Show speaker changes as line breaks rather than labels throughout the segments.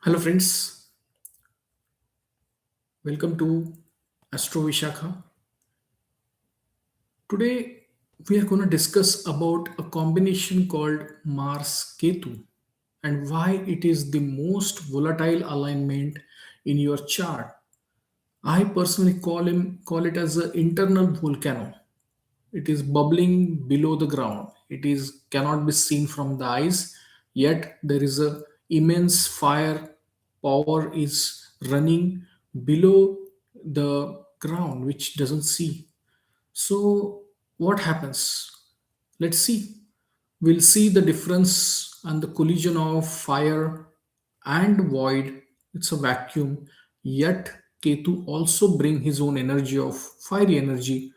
Hello, friends. Welcome to Astro Vishakha. Today, we are going to discuss about a combination called Mars-Ketu and why it is the most volatile alignment in your chart. I personally call it as an internal volcano. It is bubbling below the ground. It is cannot be seen from the eyes, yet there is a immense fire power is running below the ground which doesn't see. So what happens? Let's see. We'll see the difference and the collision of fire and void. It's a vacuum. Yet Ketu also bring his own energy of fiery energy.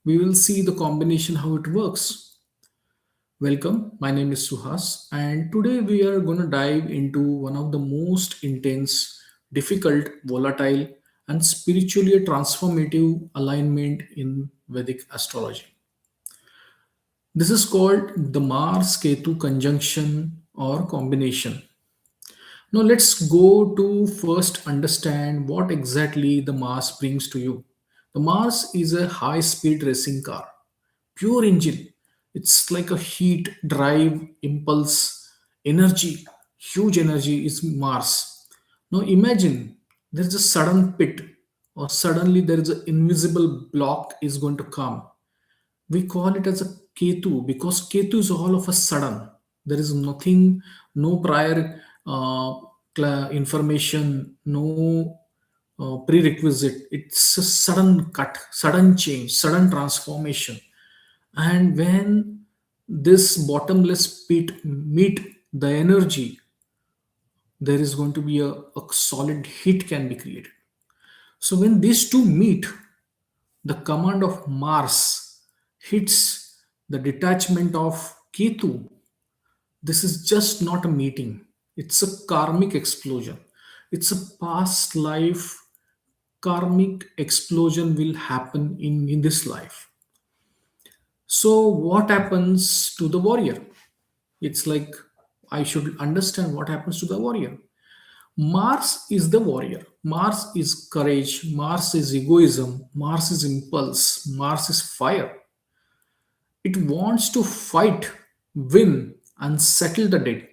We will see the combination how it works. Welcome, my name is Suhas, and today we are going to dive into one of the most intense, difficult, volatile, and spiritually transformative alignment in Vedic astrology. This is called the Mars Ketu conjunction or combination. Now, let's go to first understand what exactly the Mars brings to you. The Mars is a high speed racing car, pure engine. It's like a heat, drive, impulse, energy, huge energy is Mars. Now, imagine there's a sudden pit, or suddenly there is an invisible block is going to come. We call it as a Ketu because Ketu is all of a sudden. There is nothing, no prior information, no prerequisite. It's a sudden cut, sudden change, sudden transformation. And when this bottomless pit meet the energy, there is going to be a solid heat can be created. So when these two meet, the command of Mars hits the detachment of Ketu. This is just not a meeting, it's a karmic explosion. It's a past life karmic explosion will happen in this life. So, what happens to the warrior? It's like I should understand what happens to the warrior. Mars is the warrior. Mars is courage. Mars is egoism. Mars is impulse. Mars is fire. It wants to fight, win, and settle the debt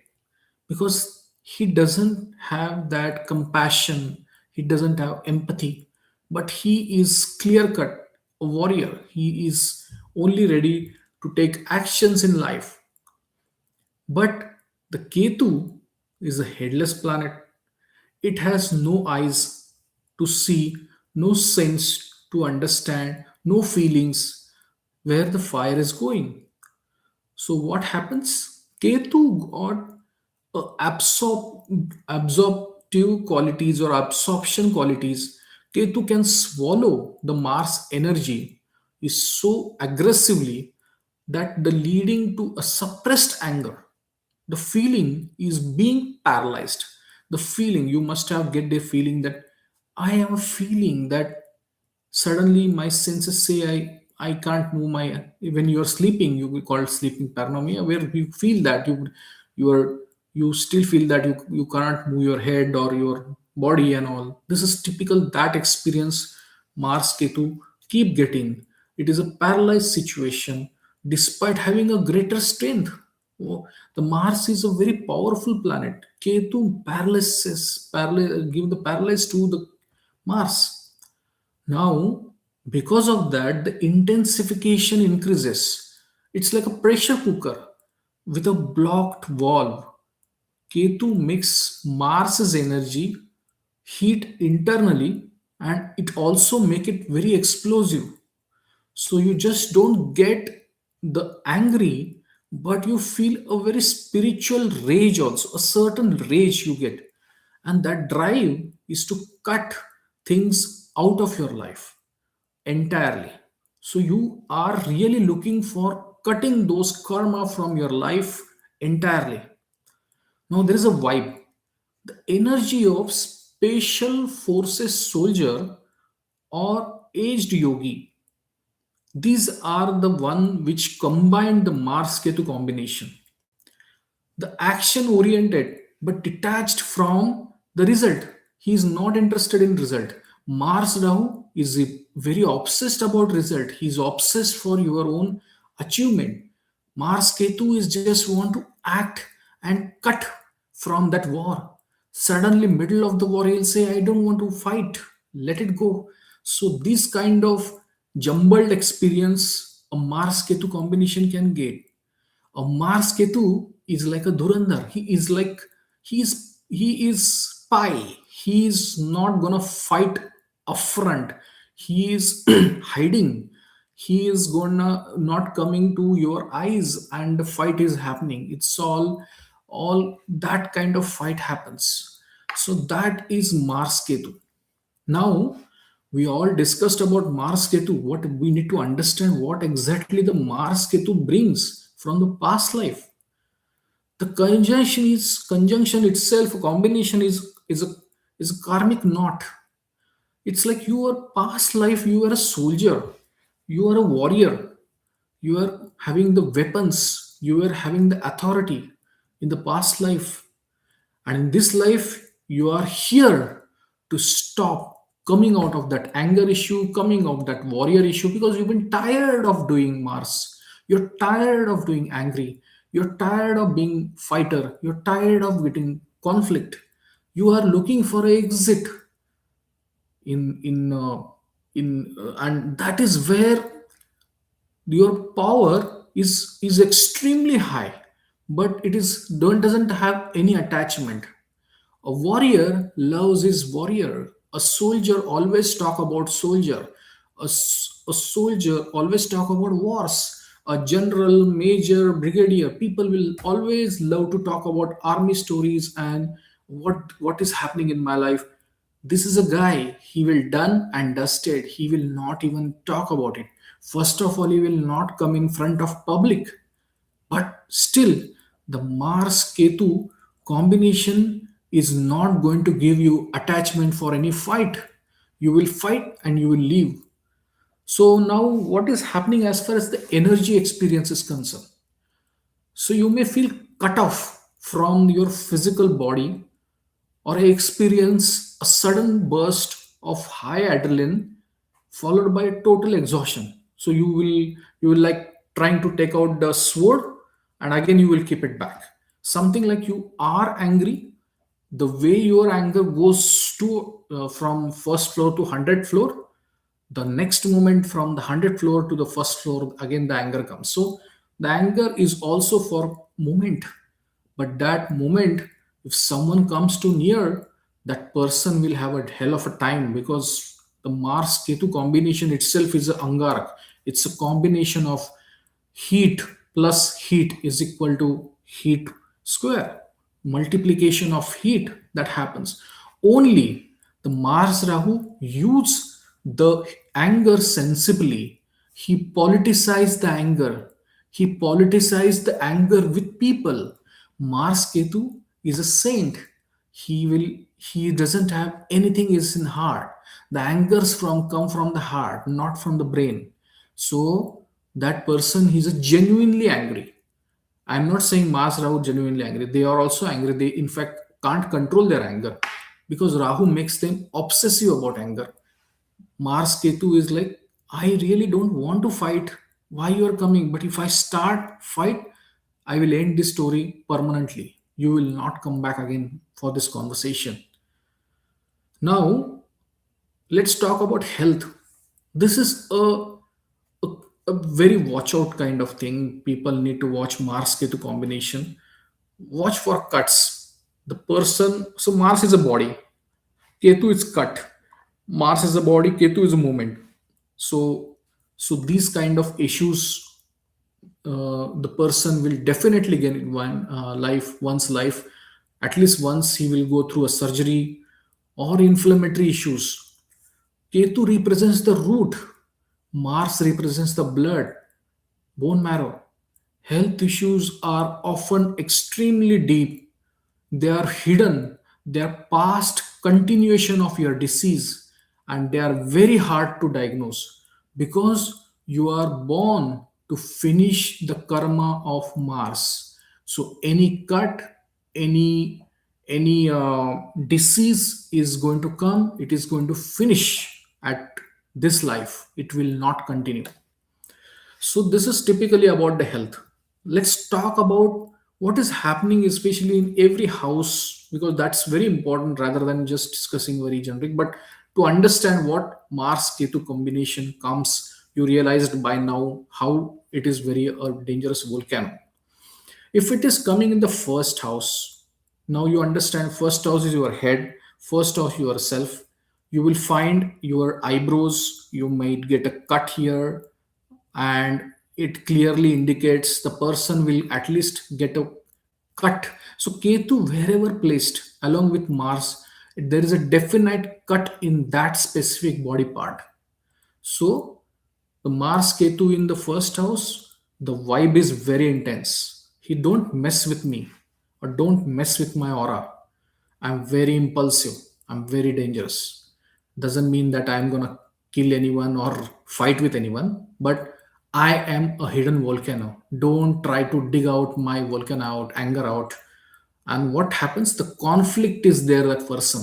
because he doesn't have that compassion. He doesn't have empathy. But he is clear cut, a warrior. He is only ready to take actions in life. But the Ketu is a headless planet. It has no eyes to see, no sense to understand, no feelings where the fire is going. So what happens? Ketu got absorptive qualities or absorption qualities. Ketu can swallow the Mars energy is so aggressively that the leading to a suppressed anger. The feeling is being paralyzed. The feeling you must have get the feeling that I am feeling that suddenly my senses say I can't move my when you're sleeping you will call it sleeping paranoia where you feel that you are you still feel that you cannot move your head or your body and all. This is typical that experience Mars Ketu keep getting. It is a paralyzed situation despite having a greater strength. Oh, the Mars is a very powerful planet. Ketu give the paralyze to the Mars. Now, because of that, the intensification increases. It's like a pressure cooker with a blocked valve. Ketu makes Mars's energy heat internally and it also make it very explosive. So you just don't get the angry, but you feel a very spiritual rage also, a certain rage you get. And that drive is to cut things out of your life entirely. So you are really looking for cutting those karma from your life entirely. Now there is a vibe. The energy of special forces soldier or aged yogi. These are the one which combine the Mars Ketu combination. The action oriented but detached from the result. He is not interested in result. Mars Rahu is very obsessed about result. He is obsessed for your own achievement. Mars Ketu is just want to act and cut from that war. Suddenly middle of the war he'll say, I don't want to fight, let it go. So this kind of jumbled experience a Mars Ketu combination can get. A Mars Ketu is like a Dhurandhar. He is spy. He is not gonna fight upfront. He is hiding. He is gonna not coming to your eyes, and the fight is happening. It's all that kind of fight happens. So that is Mars Ketu. Now, we all discussed about Mars Ketu. What we need to understand what exactly the Mars Ketu brings from the past life. The conjunction itself, a combination is a karmic knot. It's like your past life, you are a soldier, you are a warrior, you are having the weapons, you are having the authority in the past life. And in this life, you are here to stop coming out of that anger issue, coming out of that warrior issue, because you've been tired of doing Mars. You're tired of doing angry. You're tired of being fighter. You're tired of getting conflict. You are looking for an exit and that is where your power is extremely high, but it is don't doesn't have any attachment. A warrior loves his warrior. A soldier always talk about soldier. A soldier always talk about wars. A general, major, brigadier, people will always love to talk about army stories and what is happening in my life. This is a guy, he will done and dusted. He will not even talk about it. First of all, he will not come in front of public. But still, the Mars Ketu combination is not going to give you attachment for any fight. You will fight and you will leave. So, now what is happening as far as the energy experience is concerned? So, you may feel cut off from your physical body or experience a sudden burst of high adrenaline followed by total exhaustion. So you will like trying to take out the sword and again you will keep it back. Something like you are angry, the way your anger goes to from first floor to 100th floor, the next moment from the 100th floor to the first floor again the anger comes. So the anger is also for moment, but that moment, if someone comes too near, that person will have a hell of a time, because the Mars Ketu combination itself is a Angarak. It's a combination of heat plus heat is equal to heat square, multiplication of heat that happens. Only the Mars Rahu use the anger sensibly. He politicized the anger. He politicized the anger with people. Mars Ketu is a saint. He doesn't have anything is in heart. The angers from come from the heart, not from the brain. So that person he's a genuinely angry. I'm not saying Mars Rahu genuinely angry. They are also angry. They in fact can't control their anger because Rahu makes them obsessive about anger. Mars Ketu is like, I really don't want to fight. Why you are coming? But if I start fight, I will end this story permanently. You will not come back again for this conversation. Now, let's talk about health. This is a, a very watch out kind of thing. People need to watch Mars Ketu combination. Watch for cuts. The person, so Mars is a body, Ketu is cut. Mars is a body, Ketu is a movement. So, so these kind of issues, the person will definitely get in one's life. At least once he will go through a surgery or inflammatory issues. Ketu represents the root. Mars represents the blood, bone marrow. Health issues are often extremely deep. They are hidden. They are past continuation of your disease, and they are very hard to diagnose because you are born to finish the karma of Mars. So any cut, any Any disease is going to come, it is going to finish at this life, it will not continue. So this is typically about the health. Let's talk about what is happening, especially in every house, because that's very important rather than just discussing very generic. But to understand what Mars-Ketu combination comes, you realized by now how it is very a dangerous volcano. If it is coming in the first house, now you understand first house is your head, first house yourself. You will find your eyebrows, you might get a cut here, and it clearly indicates the person will at least get a cut. So Ketu, wherever placed along with Mars, there is a definite cut in that specific body part. So the Mars Ketu in the first house, the vibe is very intense. He don't mess with me or don't mess with my aura. I'm very impulsive. I'm very dangerous. Doesn't mean that I'm gonna kill anyone or fight with anyone, but I am a hidden volcano. Don't try to dig out my volcano out, anger out. And what happens? The conflict is there, that person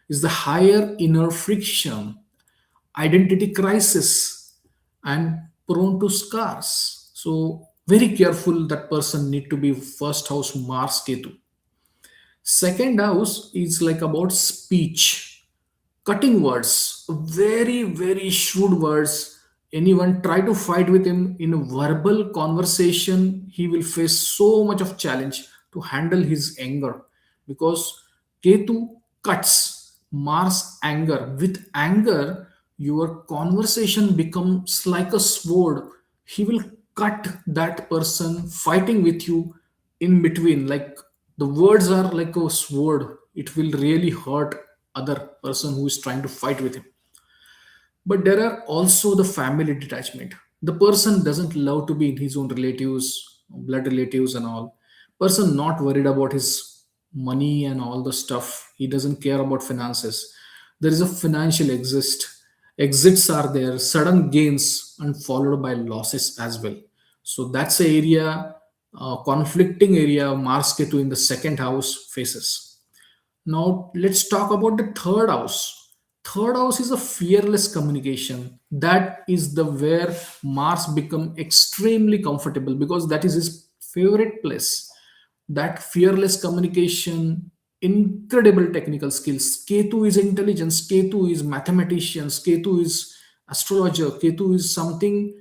is the higher inner friction, identity crisis, and prone to scars. So very careful, that person need to be first house Mars Ketu. Second house is like about speech, cutting words, very, very shrewd words. Anyone try to fight with him in a verbal conversation, he will face so much of challenge to handle his anger, because Ketu cuts Mars anger. With anger, your conversation becomes like a sword. He will cut that person fighting with you in between. Like the words are like a sword. It will really hurt other person who is trying to fight with him. But there are also the family detachment. The person doesn't love to be in his own relatives, blood relatives and all. Person not worried about his money and all the stuff. He doesn't care about finances. There is a financial exits are there, sudden gains and followed by losses as well. So that's a area, conflicting area Mars Ketu in the second house faces. Now let's talk about the third house. Third house is a fearless communication. That is the where Mars become extremely comfortable, because that is his favorite place. That fearless communication, incredible technical skills. Ketu is intelligence. Ketu is mathematicians. Ketu is astrologer. Ketu is something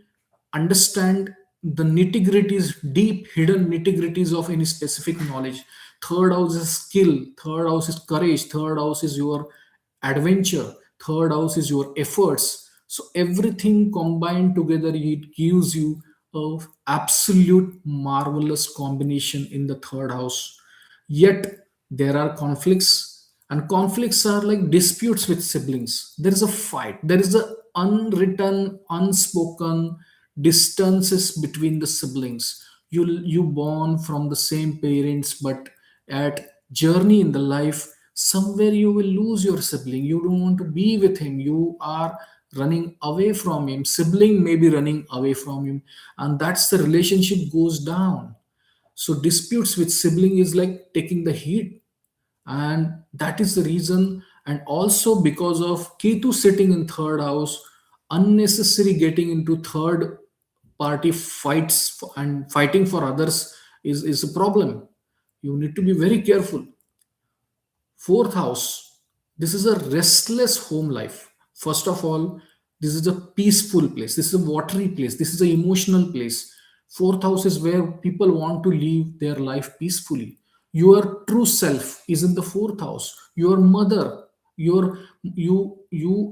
understand the nitty gritties, deep hidden nitty gritties of any specific knowledge. Third house is skill, third house is courage, third house is your adventure, third house is your efforts. So everything combined together, it gives you a absolute marvelous combination in the third house. Yet there are conflicts, and conflicts are like disputes with siblings. There is a fight, there is a unwritten, unspoken distances between the siblings. You born from the same parents, but at journey in the life, somewhere you will lose your sibling. You don't want to be with him, you are running away from him. Sibling may be running away from him, and that's the relationship goes down. So disputes with sibling is like taking the heat, and that is the reason. And also because of Ketu sitting in third house, unnecessary getting into third party fights and fighting for others is a problem. You need to be very careful. Fourth house, this is a restless home life. First of all, this is a peaceful place. This is a watery place. This is an emotional place. Fourth house is where people want to live their life peacefully. Your true self is in the fourth house. Your mother, you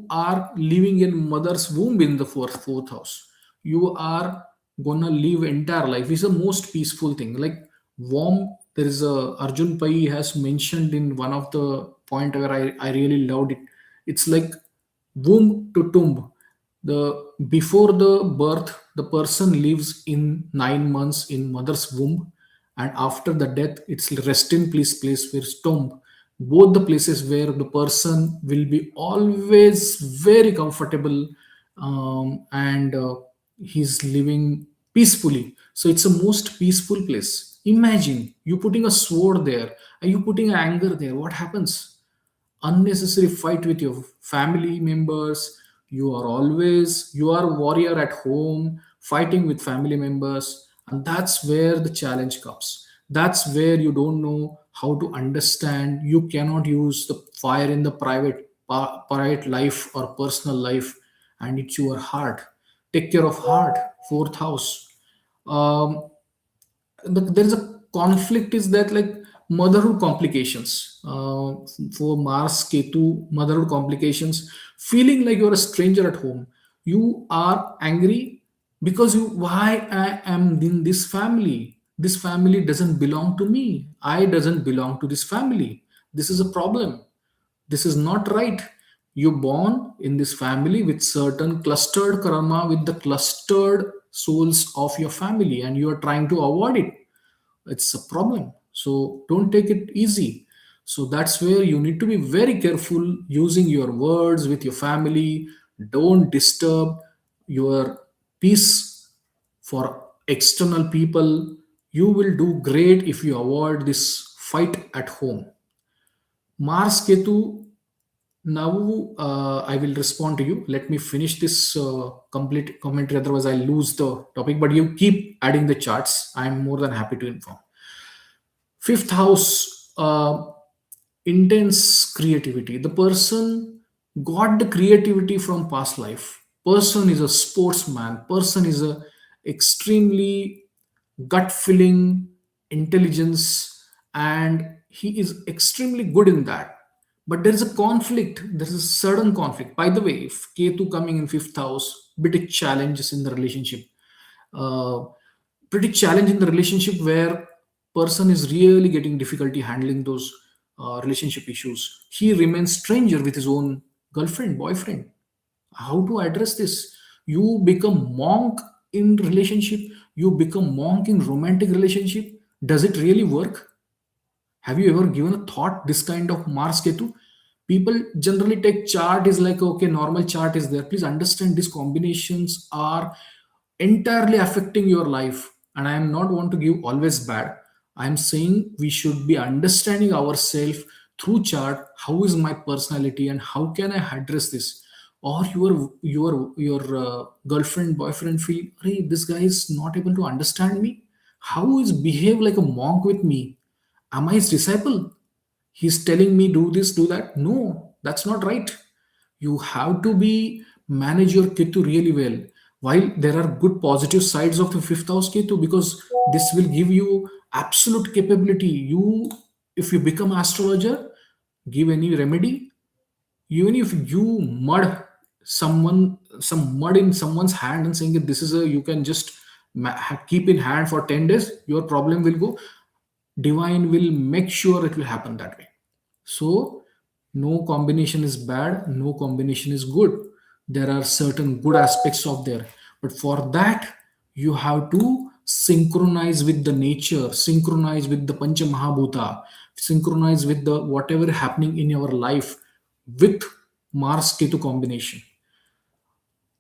are living in mother's womb in the fourth house. You are gonna live entire life. It's the most peaceful thing. Like warm, there is a Arjun Pai has mentioned in one of the point where I really loved it. It's like womb to tomb. The before the birth, the person lives in 9 months in mother's womb, and after the death, it's rest in peace place where it's tomb. Both the places where the person will be always very comfortable, and he's living peacefully. So it's a most peaceful place. Imagine you putting a sword there and you putting anger there. What happens? Unnecessary fight with your family members. You are a warrior at home fighting with family members, and that's where the challenge comes. That's where you don't know how to understand. You cannot use the fire in the private life or personal life, and it's your heart. Take care of heart. Fourth house. um, there is a conflict is that like motherhood complications, for Mars Ketu, motherhood complications, feeling like you're a stranger at home. You are angry because you why I am in this family doesn't belong to me, I doesn't belong to this family, this is a problem, this is not right. You born in this family with certain clustered karma with the clustered souls of your family, and you are trying to avoid it. It's a problem, so don't take it easy. So that's where you need to be very careful using your words with your family. Don't disturb your peace for external people. You will do great if you avoid this fight at home. Mars Ketu. Now, I will respond to you. Let me finish this complete commentary, otherwise, I lose the topic. But you keep adding the charts. I'm more than happy to inform. Fifth house, intense creativity. The person got the creativity from past life. Person is a sportsman. Person is a extremely gut feeling intelligence, and he is extremely good in that. But there is a conflict. There is a sudden conflict. By the way, if Ketu coming in fifth house, bit challenges in the relationship. Uh, Pretty challenge in the relationship where person is really getting difficulty handling those relationship issues. He remains stranger with his own girlfriend, boyfriend. How to address this? You become monk in relationship. You become monk in romantic relationship. Does it really work? Have you ever given a thought this kind of Mars Ketu? People generally take chart is like okay, normal chart is there. Please understand these combinations are entirely affecting your life. And I am not want to give always bad. I am saying we should be understanding ourselves through chart. How is my personality and how can I address this? Or your girlfriend boyfriend feel, hey, this guy is not able to understand me. How is behave like a monk with me? Am I his disciple? He's telling me do this, do that. No, that's not right. You have to be manage your Ketu really well. While there are good positive sides of the fifth house Ketu, because this will give you absolute capability. You, if you become astrologer, give any remedy, even if you mud some mud in someone's hand and saying that this is a you can just keep in hand for 10 days, your problem will go. Divine will make sure it will happen that way. So, no combination is bad, no combination is good. There are certain good aspects of there. But for that, you have to synchronize with the nature, synchronize with the Pancha Mahabhuta, synchronize with the whatever happening in your life with Mars Ketu combination.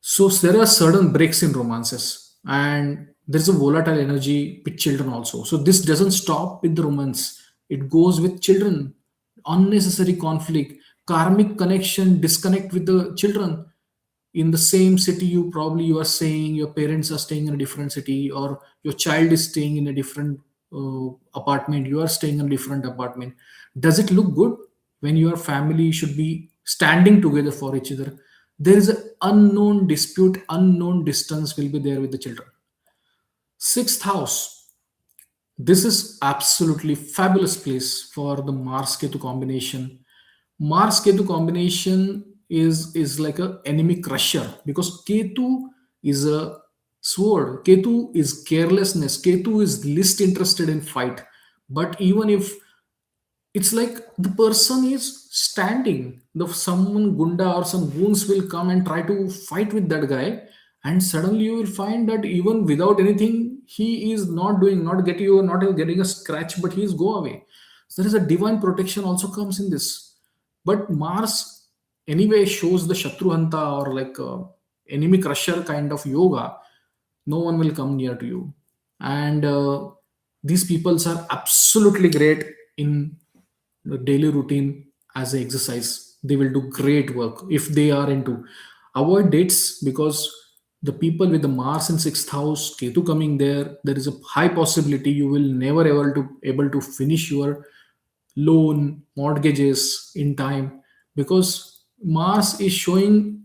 So there are certain breaks in romances, and there's a volatile energy with children also. So this doesn't stop with the romance; it goes with children. Unnecessary conflict, karmic connection, disconnect with the children. In the same city, you are saying your parents are staying in a different city, or your child is staying in a different apartment. You are staying in a different apartment. Does it look good when your family should be standing together for each other? There is an unknown dispute, unknown distance will be there with the children. Sixth house. This is absolutely fabulous place for the Mars Ketu combination. Mars Ketu combination is like a enemy crusher, because Ketu is a sword. Ketu is carelessness. Ketu is least interested in fight. But even if it's like the person is standing, the someone gunda or some goons will come and try to fight with that guy, and suddenly you will find that even without anything he is not doing, not getting you, not even getting a scratch, but he is go away. So there is a divine protection also comes in this. But Mars anyway shows the shatruhanta or like enemy crusher kind of yoga. No one will come near to you. And These peoples are absolutely great in the daily routine as a exercise. They will do great work if they are into. Avoid dates, because the people with the Mars in sixth house, Ketu coming there, there is a high possibility you will never able to finish your loan mortgages in time, because Mars is showing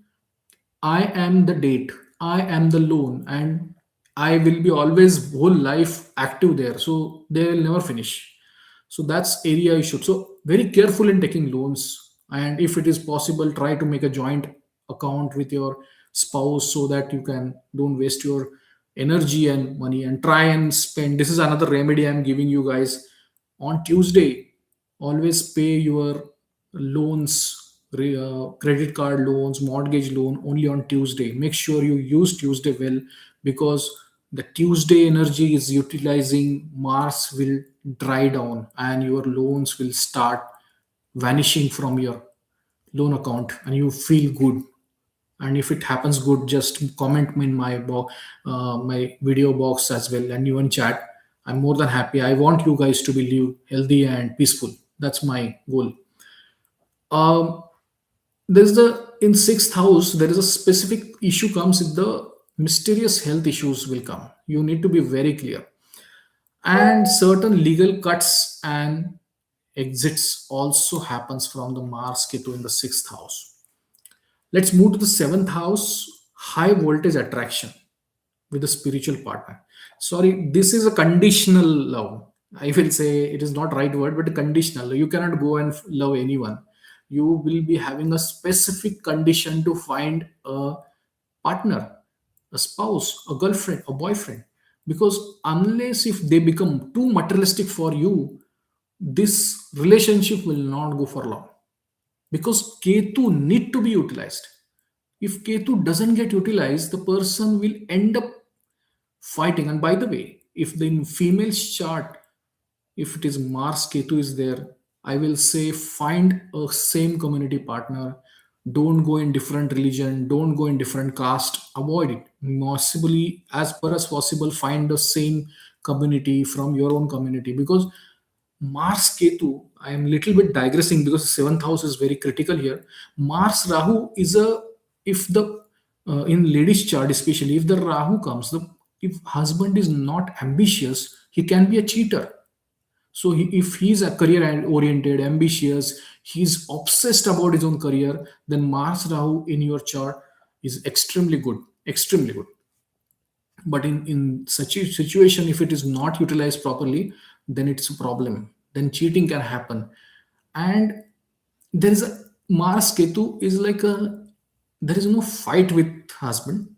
I am the date, I am the loan, and I will be always whole life active there. So they will never finish. So that's area you should. So very careful in taking loans. And if it is possible, try to make a joint account with your spouse so that you can don't waste your energy and money, and try and spend. This is another remedy I'm giving you guys. On Tuesday, always pay your loans, credit card loans, mortgage loan only on Tuesday. Make sure you use Tuesday well, because the Tuesday energy is utilizing, Mars will dry down and your loans will start vanishing from your loan account and you feel good. And if it happens good, just comment me in my video box as well, and even chat. I'm more than happy. I want you guys to be live healthy and peaceful. That's my goal. um, there's the in sixth house there is a specific issue comes with the mysterious health issues will come. You need to be very clear, and certain legal cuts and exits also happens from the Mars Ketu in the sixth house. Let's move to the seventh house, high voltage attraction with a spiritual partner. Sorry, this is a conditional love. I will say it is not right word, but conditional. You cannot go and love anyone. You will be having a specific condition to find a partner, a spouse, a girlfriend, a boyfriend. Because unless if they become too materialistic for you, this relationship will not go for long. Because Ketu need to be utilized. If Ketu doesn't get utilized, the person will end up fighting. And by the way, if the in female's chart, if it is Mars Ketu is there, I will say find a same community partner. Don't go in different religion, don't go in different caste, avoid it. Possibly as per as possible, find the same community from your own community. Because Mars Ketu, I am little bit digressing because the seventh house is very critical here. Mars Rahu is a, if the in ladies chart especially, if the Rahu comes, the if husband is not ambitious, he can be a cheater. So if he's a career oriented, ambitious, he's obsessed about his own career, then Mars Rahu in your chart is extremely good, extremely good. But in such a situation, if it is not utilized properly, then it's a problem. Then cheating can happen. And there is a Mars Ketu is like a, there is no fight with husband.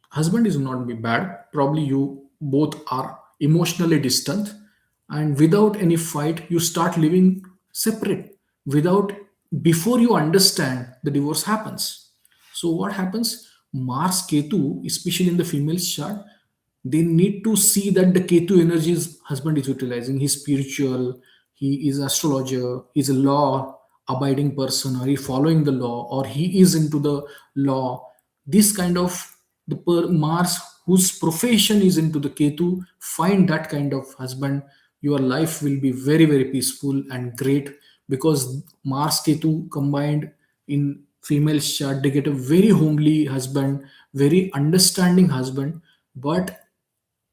Husband is not be bad, probably you both are emotionally distant, and without any fight you start living separate, without, before you understand, the divorce happens. So what happens? Mars Ketu, especially in the female chart, they need to see that the Ketu energies husband is utilizing. He's spiritual, he is astrologer, he's a law abiding person, or he following the law, or he is into the law. This kind of the Mars whose profession is into the Ketu, find that kind of husband. Your life will be very very peaceful and great, because Mars Ketu combined in female chart, they get a very homely husband, very understanding husband. But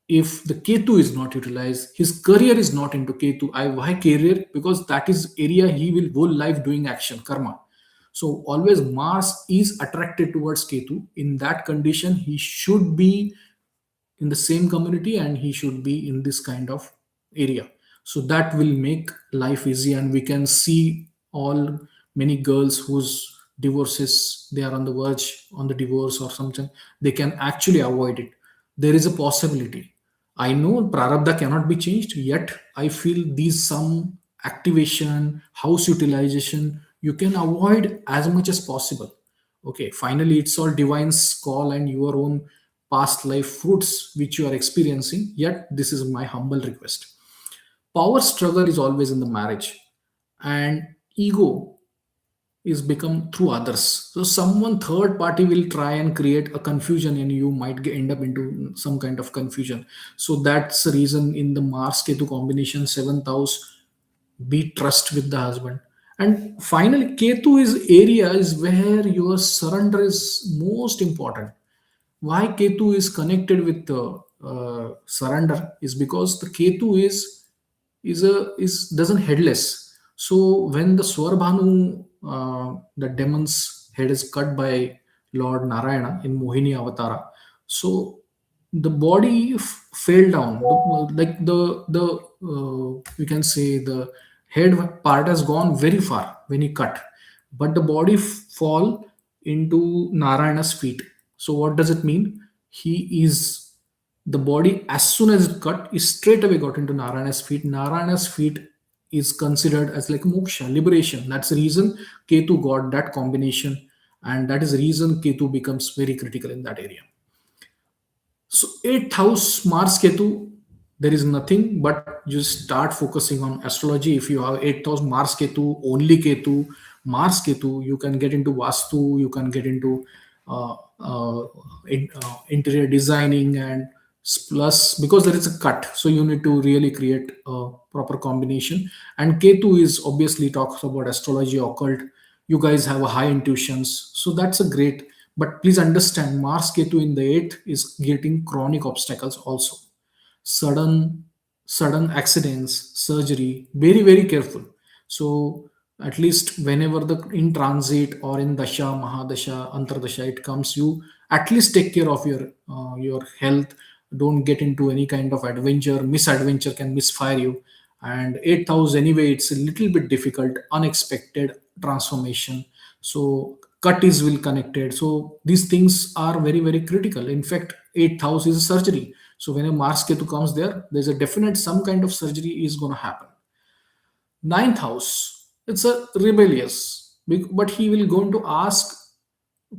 if the Ketu is not utilized, his career is not into Ketu. I why career? Because that is area he will whole life doing action, karma. So always Mars is attracted towards Ketu. In that condition, he should be in the same community and he should be in this kind of area. So that will make life easy, and we can see all many girls whose divorces, they are on the verge on the divorce or something, they can actually avoid it. There is a possibility. I know prarabdha cannot be changed, yet I feel these some activation, house utilization, you can avoid as much as possible. Okay, finally, it's all divine's call and your own past life fruits which you are experiencing. Yet, this is my humble request. Power struggle is always in the marriage, and ego. is become through others. So someone third party will try and create a confusion, and you might end up into some kind of confusion. So that's the reason in the Mars Ketu combination, seventh house, be trust with the husband. And finally, Ketu is area is where your surrender is most important. Why Ketu is connected with the surrender is because the Ketu is doesn't headless. So when the Swarbhanu, the demon's head is cut by Lord Narayana in Mohini Avatara, so the body fell down. Like the we can say the head part has gone very far when he cut, but the body fall into Narayana's feet. So what does it mean? He is the body as soon as it cut is straight away got into Narayana's feet. Narayana's feet is considered as like moksha, liberation. That's the reason Ketu got that combination, and that is the reason Ketu becomes very critical in that area. So eighth house Mars Ketu, there is nothing but just start focusing on astrology. If you have eighth house Mars Ketu, only Ketu, Mars Ketu, you can get into Vastu, you can get into interior designing, and plus because there is a cut, so you need to really create a proper combination. And Ketu is obviously talks about astrology, occult. You guys have a high intuitions, so that's a great. But please understand, Mars Ketu in the eighth is getting chronic obstacles also, sudden sudden accidents, surgery. Very very careful. So at least whenever the in transit or in dasha, mahadasha, antardasha it comes, you at least take care of your health. Don't get into any kind of adventure. Misadventure can misfire you. And 8th house anyway, it's a little bit difficult, unexpected transformation. So cut is will connected. So these things are very very critical. In fact, 8th house is a surgery. So when a Mars Ketu comes there, there's a definite some kind of surgery is going to happen. Ninth house, it's a rebellious, but he will going to ask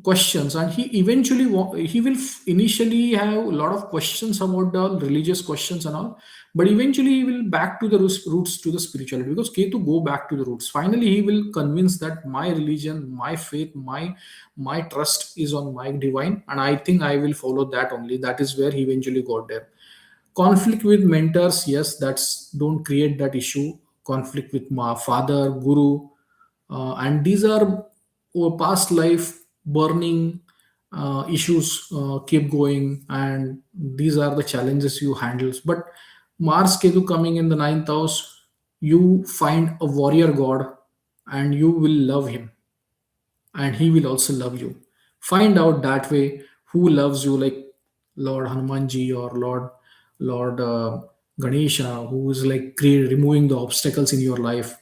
questions, and he eventually he will initially have a lot of questions about the religious questions and all, but eventually he will back to the roots to the spirituality, because Ketu go back to the roots. Finally he will convince that my religion, my faith, my trust is on my divine, and I think I will follow that only. That is where he eventually got there. Conflict with mentors, yes, that's don't create that issue. Conflict with my father, guru, and these are past life burning issues, keep going, and these are the challenges you handle. But Mars Ketu coming in the ninth house, you find a warrior god, and you will love him, and he will also love you. Find out that way who loves you, like Lord Hanumanji or Lord Ganesha, who is like removing the obstacles in your life.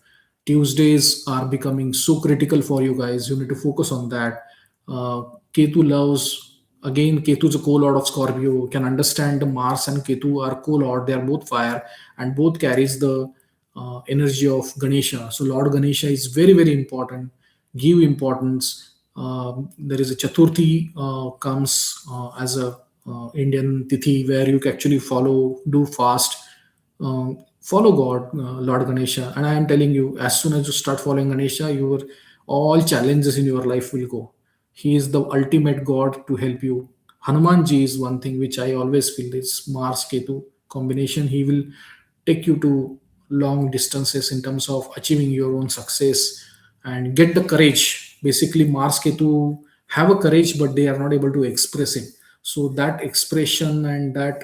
Tuesdays are becoming so critical for you guys. You need to focus on that. uh, Ketu loves, again, Ketu is a co-lord of Scorpio. Can understand the Mars and Ketu are co-lord. They are both fire, and both carries the energy of Ganesha. So Lord Ganesha is very very important. Give importance. There is a Chaturthi comes as a Indian Tithi, where you can actually follow, do fast, follow God, Lord Ganesha. And I am telling you, as soon as you start following Ganesha, your all challenges in your life will go. He is the ultimate God to help you. Hanumanji is one thing which I always feel is Mars Ketu combination. He will take you to long distances in terms of achieving your own success, and get the courage. Basically, Mars Ketu have a courage, but they are not able to express it. So that expression and that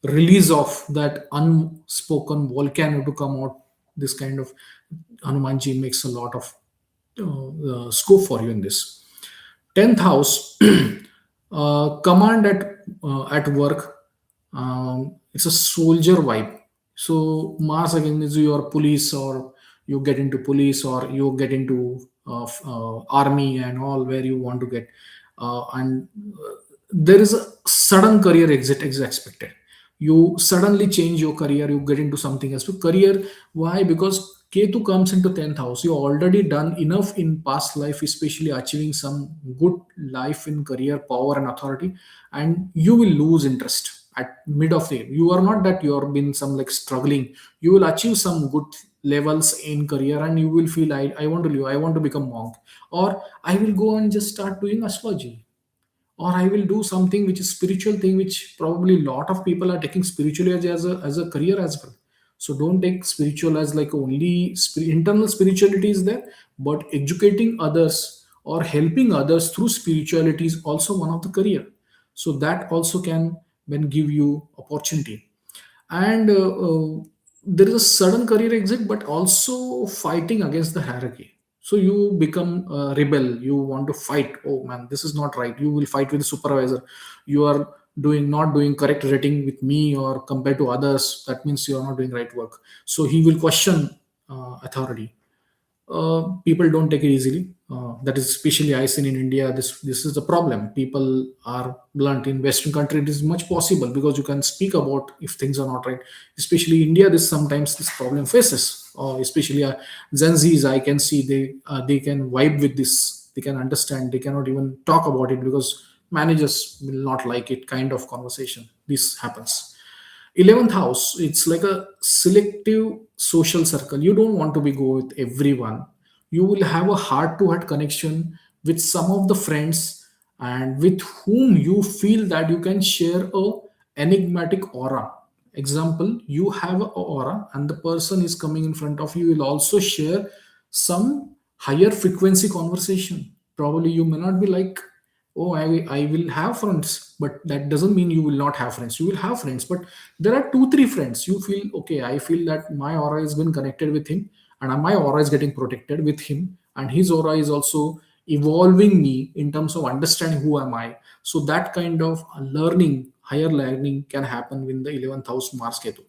release of that unspoken volcano to come out, this kind of Hanumanji makes a lot of scope for you in this. 10th house, command at work. It's a soldier vibe. So Mars again is your police, or you get into police, or you get into army and all, where you want to get. And there is a sudden career exit is expected. You suddenly change your career, you get into something else. So career, why? Because Ketu comes into 10th house. You already done enough in past life, especially achieving some good life in career, power, and authority, and you will lose interest at mid of the year. You are not that you are been some like struggling. You will achieve some good levels in career, and you will feel, I want to live, I want to become monk, or I will go and just start doing astrology, or I will do something which is spiritual thing, which probably a lot of people are taking spirituality as a career as well. So don't take spiritual as like only internal spirituality is there, but educating others or helping others through spirituality is also one of the career. So that also can then give you opportunity. And there is a sudden career exit, but also fighting against the hierarchy. So you become a rebel, you want to fight, oh man, this is not right, you will fight with the supervisor, you are doing not doing correct rating with me or compared to others, that means you are not doing right work. So he will question authority. People don't take it easily. That is especially I seen in India. This is the problem. People are blunt. In Western country, it is much possible because you can speak about if things are not right. Especially India, this sometimes this problem faces. Especially Gen Zs, I can see they can vibe with this. They can understand. They cannot even talk about it because managers will not like it. Kind of conversation. This happens. 11th house, it's like a selective social circle. You don't want to be go with everyone. You will have a heart to heart connection with some of the friends, and with whom you feel that you can share a enigmatic aura. Example, you have a aura and the person is coming in front of you will also share some higher frequency conversation. Probably you may not be like, oh, I will have friends, but that doesn't mean you will not have friends. You will have friends, but there are two three friends you feel, okay, I feel that my aura has been connected with him, and my aura is getting protected with him, and his aura is also evolving me in terms of understanding who am I. So that kind of learning, higher learning can happen in the 11th house Mars Ketu.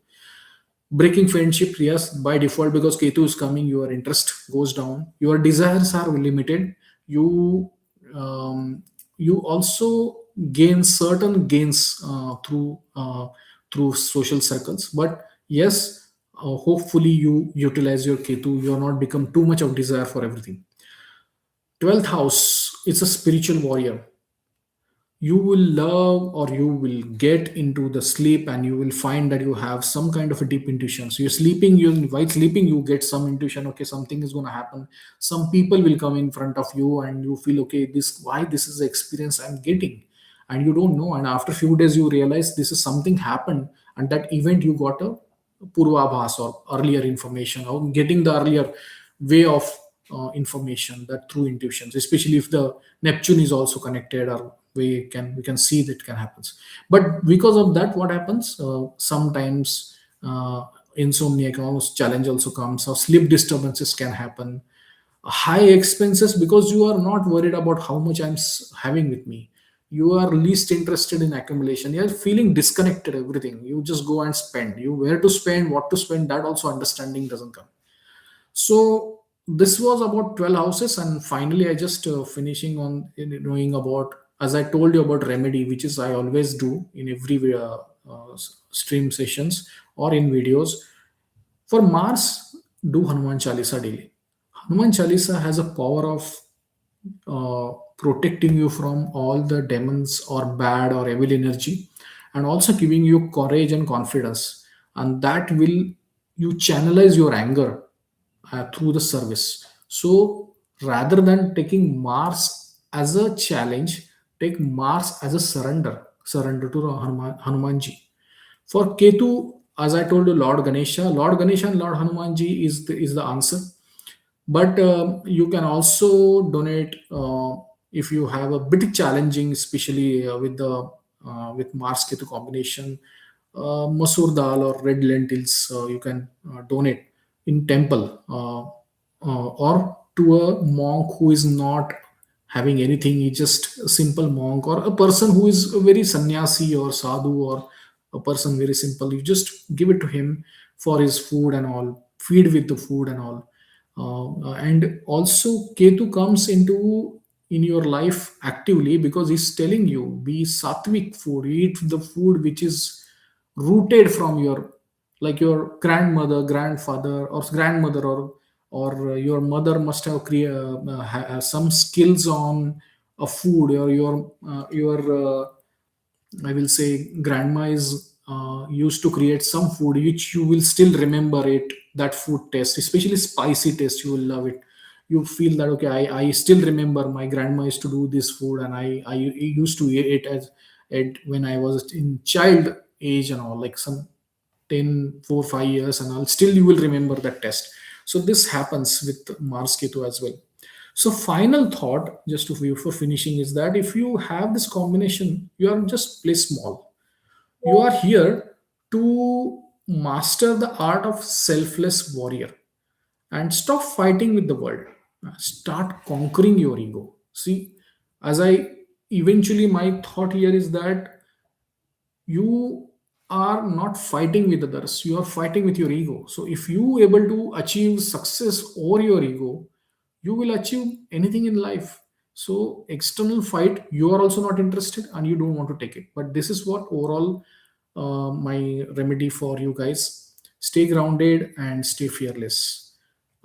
Breaking friendship, yes, by default, because Ketu is coming, your interest goes down, your desires are limited. You you also gain certain gains through social circles, but yes, hopefully you utilize your Ketu, you are not become too much of desire for everything. 12th house, it's a spiritual warrior. You will love or you will get into the sleep, and you will find that you have some kind of a deep intuition. So you're sleeping, you while sleeping you get some intuition, okay, something is going to happen, some people will come in front of you, and you feel, okay, this why this is the experience I'm getting, and you don't know, and after few days you realize this is something happened, and that event you got a purvabhas or earlier information, or getting the earlier way of information, that through intuitions, especially if the Neptune is also connected, or we can see that can happens. But because of that, what happens, sometimes insomnia challenge also comes, or sleep disturbances can happen, high expenses, because you are not worried about how much having with me. You are least interested in accumulation, you are feeling disconnected, everything you just go and spend, you where to spend, what to spend, that also understanding doesn't come. So this was about 12 houses, and finally I just finishing on in knowing about, as I told you about remedy, which is I always do in every stream sessions or in videos. For Mars, do Hanuman Chalisa daily. Hanuman Chalisa has a power of protecting you from all the demons or bad or evil energy, and also giving you courage and confidence, and that will you channelize your anger through the service. So rather than taking Mars as a challenge, take Mars as a surrender to Hanumanji. For Ketu, as I told you, Lord Ganesha and Lord Hanumanji is the answer. But you can also donate if you have a bit challenging, especially with Mars Ketu combination, masoor dal or red lentils. You can donate in temple, or to a monk who is not having anything. He's just a simple monk, or a person who is a very sannyasi or sadhu, or a person very simple. You just give it to him for his food and all, feed with the food and all. And also Ketu comes into in your life actively, because he's telling you be sattvic food, eat the food which is rooted from your, like your grandmother, grandfather, or grandmother, or your mother must have some skills on a food, or your I will say grandma is used to create some food which you will still remember it, that food taste, especially spicy taste, you will love it. You feel that okay, I still remember my grandma used to do this food, and I used to eat it as it when I was in child age and all, like some 10 4 5 years and all, still you will remember that test. So this happens with Mars-Ketu as well. So final thought, just to for finishing, is that if you have this combination, you are just play small. You are here to master the art of selfless warrior and stop fighting with the world. Start conquering your ego. See, as I eventually, my thought here is that you are not fighting with others, you are fighting with your ego. So if you able to achieve success over your ego, you will achieve anything in life. So external fight, you are also not interested and you don't want to take it. But this is what overall my remedy for you guys: stay grounded and stay fearless.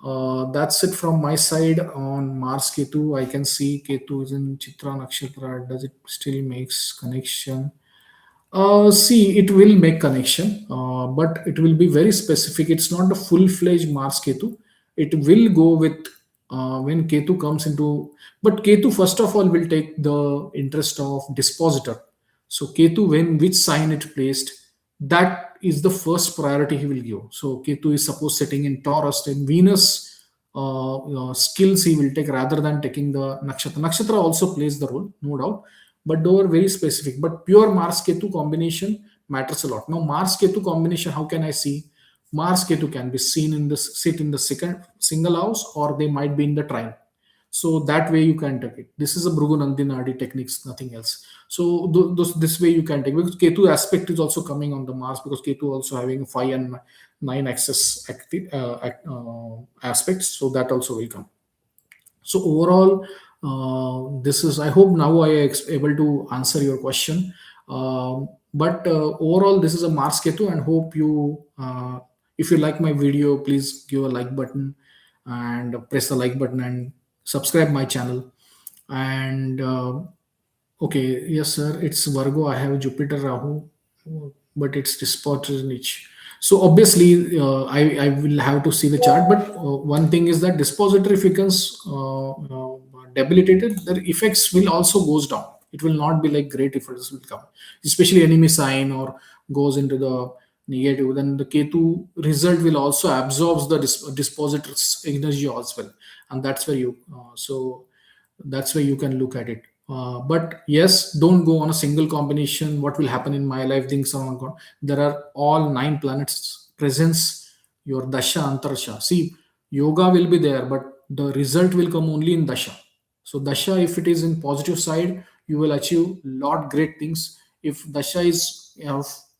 That's it from my side on Mars Ketu. I can see Ketu is in Chitra Nakshatra. Does it still makes connection? See, it will make connection, but it will be very specific. It's not a full-fledged Mars Ketu. It will go with when Ketu comes into. But Ketu, first of all, will take the interest of dispositor. So Ketu, when which sign it placed, that is the first priority he will give. So Ketu is suppose sitting in Taurus, in Venus skills he will take rather than taking the nakshatra. Nakshatra also plays the role, no doubt, but they are very specific. But pure Mars Ketu combination matters a lot. Now, Mars Ketu combination, how can I see? Mars Ketu can be seen in the sit in the second single house, or they might be in the trine. So that way you can take it. This is a Bhrugu Nandinadi techniques, nothing else. So this way you can take, because Ketu aspect is also coming on the Mars, because Ketu also having 5 and 9 axis aspects. So that also will come. So overall, this is. I hope now able to answer your question. But overall, this is a Mars Ketu, and hope you. If you like my video, please give a like button and press the like button and subscribe my channel. And okay, yes, sir. It's Virgo. I have Jupiter Rahu, but it's distorted in each. So obviously, I will have to see the chart. But one thing is that dispositor, if becomes debilitated, the effects will also goes down. It will not be like great effects will come, especially enemy sign or goes into the negative. Then the Ketu result will also absorbs the dispositor's energy as well, and that's where you. That's where you can look at it. But yes, don't go on a single combination. What will happen in my life? Things are not gone. There are all 9 planets presence. Your dasha antarasha. See, yoga will be there, but the result will come only in dasha. So dasha, if it is in positive side, you will achieve lot great things. If dasha is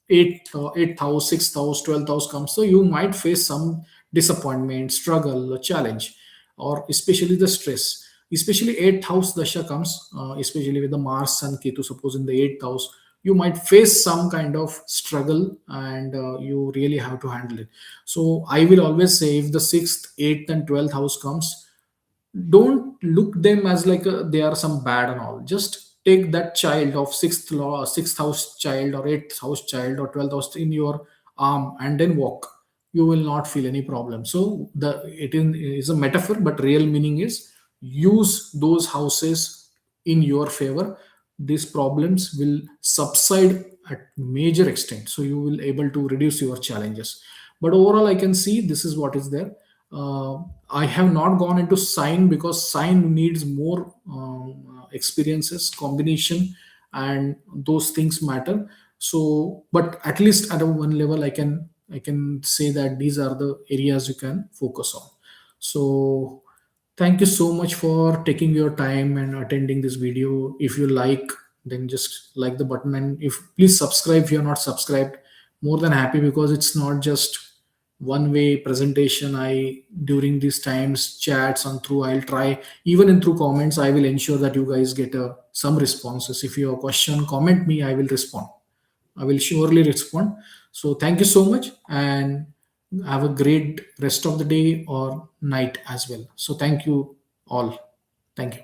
eighth house, sixth house, 12th house comes, so you might face some disappointment, struggle, challenge, or especially the stress. Especially eighth house dasha comes, especially with the Mars and Ketu, suppose in the eighth house, you might face some kind of struggle, and you really have to handle it. So I will always say, if the sixth, eighth, and 12th house comes, don't look them as like they are some bad and all. Just take that child of sixth house child or eighth house child or 12th house in your arm and then walk. You will not feel any problem. So is a metaphor, but real meaning is use those houses in your favor. These problems will subside at major extent, so you will able to reduce your challenges. But overall, I can see this is what is there. uh, I have not gone into sign, because sign needs more experiences, combination, and those things matter. So, but at least at a one level, I can say that these are the areas you can focus on. So, thank you so much for taking your time and attending this video. If you like, then just like the button, and if please subscribe if you're not subscribed. More than happy, because it's not just one way presentation. I during these times chats and through, I'll try, even in through comments, I will ensure that you guys get some responses. If you have a question, comment me, I will respond. I will surely respond. So thank you so much, and have a great rest of the day or night as well. So thank you all. Thank you.